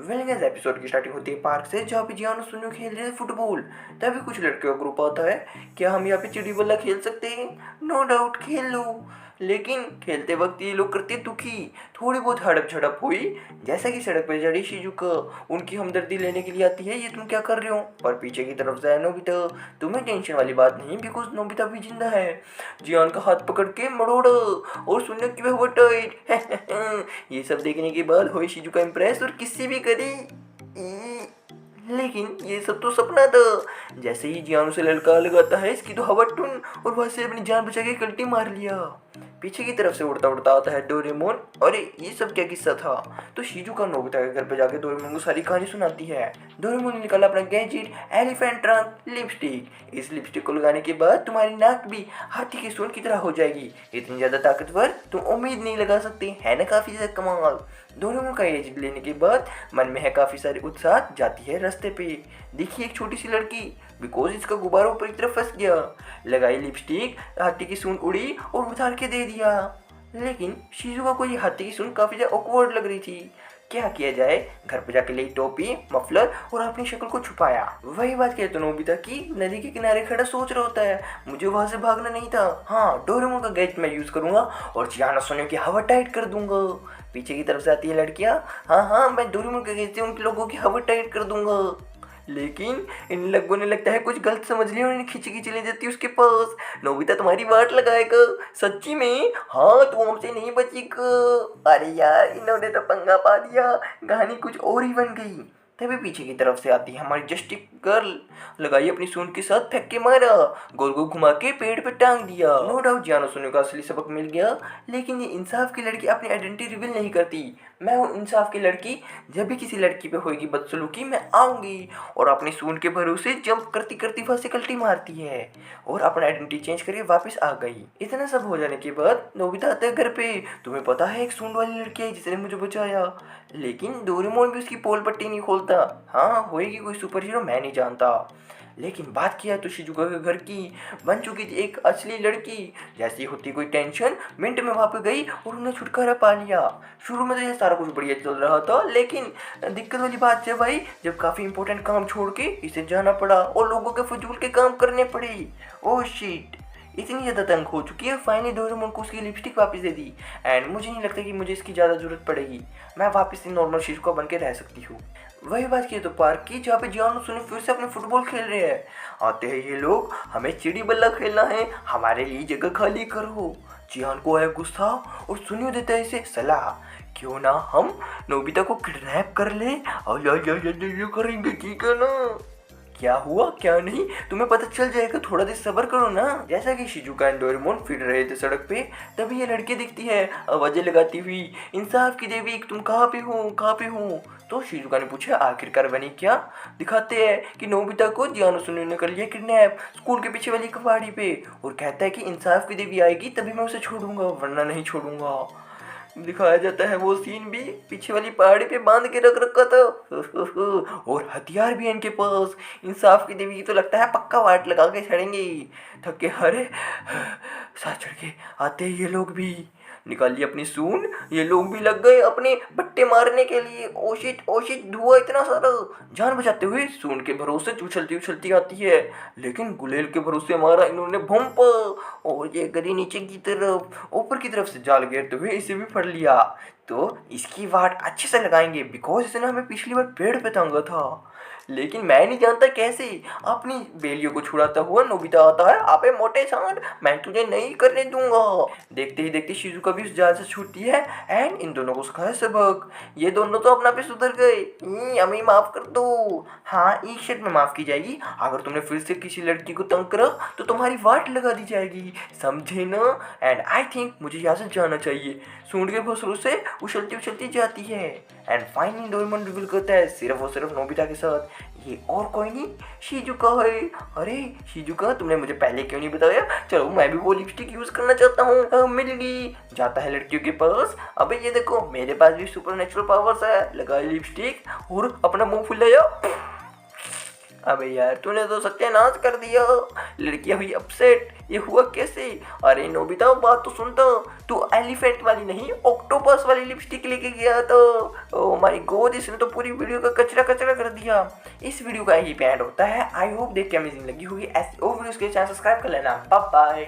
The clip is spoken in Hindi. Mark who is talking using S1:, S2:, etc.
S1: वेल गाइस, एपिसोड की स्टार्टिंग होती है पार्क से, जहाँ पे जियान और सुनियो खेल रहे हैं फुटबॉल। तभी कुछ लड़कियों का ग्रुप आता है। क्या हम यहाँ पे चिड़ी बल्ला खेल सकते हैं? नो डाउट, खेल लो। लेकिन खेलते वक्त ये लोग करते दुखी। थोड़ी बहुत हड़प झड़प हुई। जैसा कि सड़क पर चढ़ी शिजुका उनकी हमदर्दी लेने के लिए आती है, ये तुम क्या कर रहे हो? पर पीछे की तरफ से नोबिता, तुम्हें टेंशन वाली बात नहीं, बिकॉज नोबिता भी जिंदा है। जियान का हाथ पकड़ के मरोड़ा और सुनियो की हुआ टाइट। ये सब देखने के बाद हुई शिजुका इम्प्रेस और किसी भी करी। लेकिन ये सब तो सपना था। जैसे ही जियान से लड़का लगाता है इसकी तो हवा टुन, और वहां से अपनी जान बचा के कल्टी मार लिया। पीछे की तरफ से उड़ता उड़ता आता है डोरेमोन। अरे ये सब क्या किस्सा था? तो शिजुका नोबिता के घर पे जाके डोरेमोन को सारी कहानी सुनाती है। डोरेमोन ने निकाला अपना गैजेट, एलिफेंट ट्रंक, लिपस्टिक। इस लिपस्टिक को लगाने के बाद तुम्हारी नाक भी हाथी की सूंड की तरह हो जाएगी। इतनी ज्यादा ताकतवर तुम उम्मीद नहीं लगा सकते, है ना काफी ज्यादा कमाल। डोरेमोन का ये जिद लेने के बाद मन में है काफी सारे उत्साह, जाती है रास्ते पे। देखिए एक छोटी सी लड़की, बिकॉज इसका गुब्बारा ऊपर की तरफ फंस गया। लगाई लिपस्टिक, हाथी की सूंड उड़ी और उतार के दे दिया। लेकिन शिजुका को ये हाथी की सूंड काफी ज्यादा ऑकवर्ड लग रही थी। क्या किया जाए? घर पे जाके ली टोपी, मफलर और अपनी शक्ल को छुपाया। वही बात कहते नोबिता की नदी के किनारे खड़ा सोच रहा होता है, मुझे वहां से भागना नहीं था। हाँ, डोरेमोन का गैजेट मैं यूज करूंगा और चियानो सोनियो की हवा टाइट कर दूंगा। पीछे की तरफ से आती है लड़कियां। हाँ हाँ, मैं डोरेमोन के गैजेट से उन लोगों की हवा टाइट कर दूंगा। लेकिन इन लोगों ने लगता है कुछ गलत समझ लिया और इन्हें खींच के चली जाती है उसके पास। नोबिता तुम्हारी वाट लगाएगा। सच्ची में? हाँ, तू हमसे नहीं बचेगा। अरे यार, इन्होंने तो पंगा पा दिया, कहानी कुछ और ही बन गई। तभी पीछे की तरफ से आती है हमारी जस्टिक गर्ल। लगाई अपनी सूंड के साथ फेंक के मारा, गोल गोल घुमा के पेड़ पे टांग दिया। नो डाउट जियानो सुनियो का असली सबक मिल गया। लेकिन ये इंसाफ की लड़की अपनी आइडेंटिटी रिवील नहीं करती। मैं हूँ इंसाफ की लड़की। जब भी किसी लड़की पे होगी बदसलूकी, मैं आऊंगी और अपनी सूंड के भरोसे जंप करती करती वहां से कल्टी मारती है और अपना आइडेंटिटी चेंज करके वापस आ गई। इतना सब हो जाने के बाद नोबिता आता है घर पे। तुम्हें पता है एक सूंड वाली लड़की है जिसने मुझे बचाया। लेकिन डोरेमोन भी उसकी पोल पट्टी नहीं खोलता। हाँ, होएगी कोई सुपर हीरो, मैं नहीं जानता। लेकिन बात किया तो शिजुका के घर की। बन चुकी थी एक असली लड़की। जैसी होती कोई टेंशन, मिनट में वहां पे गई और उन्हें छुटकारा पा लिया। शुरू में तो ये सारा कुछ बढ़िया चल रहा था, लेकिन दिक्कत वाली बात जब आई, जब काफी इंपॉर्टेंट काम छोड़ के इसे जाना पड़ा और लोगों के फजूल के काम करने पड़े। ओह शिट, इतनी ज़्यादा तंग हो चुकी है। फाइनली डोरेमोन को उसकी लिपस्टिक वापस दे दी। एंड मुझे नहीं लगता कि मुझे इसकी ज़्यादा ज़रूरत पड़ेगी। मैं वापस से नॉर्मल शिजुका बन के रह सकती हूँ। वही बात की तो पार्क की, जहाँ पे जियान और सुनियो फिर से अपने फुटबॉल खेल रहे हैं। आते हैं ये लोग, हमें चिड़ी बल्ला खेलना है, हमारे लिए जगह खाली करो। जियान को है गुस्सा और सुनियो देता है इसे सलाह, क्यों ना हम नोबिता को किडनैप कर ले और ये करेंगे, ठीक है ना? क्या हुआ क्या नहीं तुम्हें पता चल जाएगा, थोड़ा देर सब्र करो ना। जैसा कि शिजुका एंड डोरेमोन फिर रहे थे सड़क पे, तभी ये लड़की दिखती है आवाजें लगाती हुई, इंसाफ की देवी तुम कहाँ पे हो, कहाँ पे हो? तो शिजुका ने पूछा आखिरकार बनी क्या? दिखाते हैं कि नोबिता को जियानो सुनियो ने कर लिया किडनैप स्कूल के पीछे वाली कबाड़ी पे, और कहता है कि इंसाफ की देवी आएगी तभी मैं उसे छोड़ूंगा, वरना नहीं छोड़ूंगा। दिखाया जाता है वो सीन भी, पीछे वाली पहाड़ी पे बांध के रख रखा था। और हथियार भी है इनके पास। इंसाफ की देवी की तो लगता है पक्का वाट लगा के छड़ेंगे। थके हारे साथ चढ़ के आते ये लोग भी। निकाल ली अपनी सूंड, ये लोग भी लग गए अपने बट्टे मारने के लिए। ओशिट ओशिट, धुआं इतना सारा। जान बचाते हुए सूंड के भरोसे उछलती उछलती आती है, लेकिन गुलेल के भरोसे मारा इन्होंने भंप, और ये गई नीचे की तरफ। ऊपर की तरफ से जाल घेरते हुए इसे भी फड़ लिया। तो इसकी वाट अच्छे से लगाएंगे, बिकॉज इसने हमें पिछली बार पेड़ पे टांगा था। लेकिन मैं नहीं जानता कैसे। अपनी बेलियों को छुड़ाता हुआ नोबिता आता है, अबे मोटे सांड, मैं तुझे नहीं करने दूंगा। देखते ही देखते शिजुका भी उस जाल से छूटती है एंड इन दोनों को सिखाया सबक। ये दोनों तो अपना पे सुधर गए। हमें माफ कर दो। हाँ, एक शर्त में माफ की जाएगी, अगर तुमने फिर से किसी लड़की को तंग करा तो तुम्हारी वाट लगा दी जाएगी, समझे ना? एंड आई थिंक मुझे यहाँ से जाना चाहिए। सूंड के भरोसे से उछलती उछलती जाती है एंड फाइनली डोरेमोन रिवील करता है सिर्फ और सिर्फ नोबिता के साथ, ये और कोई नहीं शिजुका है। अरे शिजुका, तुमने मुझे पहले क्यों नहीं बताया? चलो मैं भी वो लिपस्टिक यूज करना चाहता हूँ। मिल गई। जाता है लड़कियों के पास, अबे ये देखो मेरे पास भी सुपर नेचुरल पावर्स है। लगाई लिपस्टिक और अपना मुंह फुलाया, अबे यार तूने तो सत्यानाश कर दिया। लड़कियां हुई अपसेट, ये हुआ कैसे? अरे नोबिता बात तो सुनता, तू एलिफेंट वाली नहीं ऑक्टोपस वाली लिपस्टिक लेके गया था। ओ माय गॉड, इसने तो पूरी वीडियो का कचरा कचरा कर दिया। इस वीडियो का यही एंड होता है। आई होप देख के अमेजिंग लगी होगी। ऐसी और वीडियोस के लिए चैनल सब्सक्राइब कर लेना। Bye bye.